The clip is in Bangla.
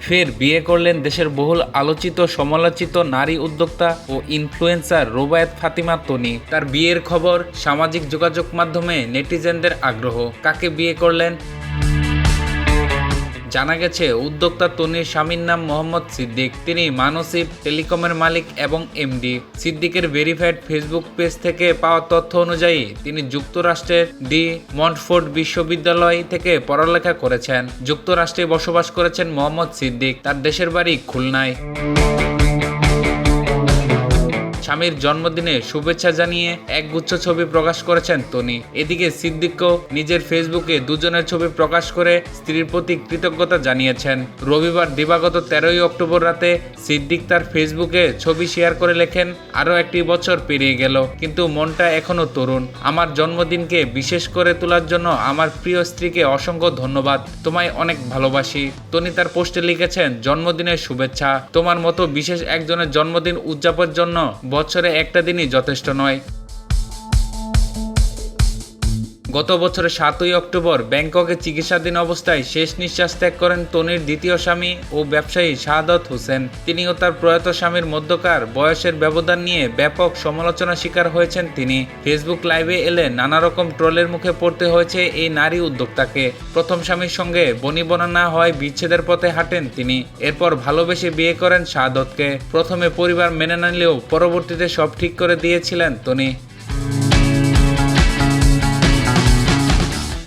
ফের বিয়ে করলেন দেশের বহুল আলোচিত সমালোচিত নারী উদ্যোক্তা ও ইনফ্লুয়েন্সার রুবায়েত ফাতিমা তনি। তার বিয়ের খবর সামাজিক যোগাযোগ মাধ্যমে নেটিজেনদের আগ্রহ। কাকে বিয়ে করলেন? জানা গেছে, উদ্যোক্তা তনির স্বামীর নাম মোহাম্মদ সিদ্দিক। তিনি মানসিব টেলিকমের মালিক এবং এমডি। সিদ্দিকের ভেরিফাইড ফেসবুক পেজ থেকে পাওয়া তথ্য অনুযায়ী তিনি যুক্তরাষ্ট্রের ডি মন্টফোর্ড বিশ্ববিদ্যালয় থেকে পড়ালেখা করেছেন। যুক্তরাষ্ট্রে বসবাস করেছেন মোহাম্মদ সিদ্দিক। তার দেশের বাড়ি খুলনায়। স্বামীর জন্মদিনে শুভেচ্ছা জানিয়ে একগুচ্ছ ছবি প্রকাশ করেছেন তনি। এদিকে সিদ্দিকও নিজের ফেসবুকে দুজনের ছবি প্রকাশ করে স্ত্রীর প্রতি কৃতজ্ঞতা জানিয়েছেন। রবিবার দিবাগত 13ই অক্টোবর রাতে সিদ্দিক তার ফেসবুকে ছবি শেয়ার করে লেখেন, আরও একটি বছর পেরিয়ে গেল, কিন্তু মনটা এখনো তরুণ। আমার জন্মদিনকে বিশেষ করে তোলার জন্য আমার প্রিয় স্ত্রীকে অসংখ্য ধন্যবাদ। তোমায় অনেক ভালোবাসি। তনি তার পোস্টে লিখেছেন, জন্মদিনের শুভেচ্ছা। তোমার মতো বিশেষ একজনের জন্মদিন উদযাপনের জন্য বছরে একটা দিনই যথেষ্ট নয়। গত বছরের 7ই অক্টোবর ব্যাংককে চিকিৎসাধীন অবস্থায় শেষ নিঃশ্বাস ত্যাগ করেন তনির দ্বিতীয় স্বামী ও ব্যবসায়ী শাহাদত হোসেন। তিনিও তার প্রয়াত স্বামীর মধ্যকার বয়সের ব্যবধান নিয়ে ব্যাপক সমালোচনার শিকার হয়েছেন তিনি। ফেসবুক লাইভে এলে নানা রকম ট্রলের মুখে পড়তে হয়েছে এই নারী উদ্যোক্তাকে। প্রথম স্বামীর সঙ্গে বনিবনা না হয় বিচ্ছেদের পথে হাঁটেন তিনি। এরপর ভালোবেসে বিয়ে করেন শাহাদতকে। প্রথমে পরিবার মেনে নিলেও পরবর্তীতে সব ঠিক করে দিয়েছিলেন তনি।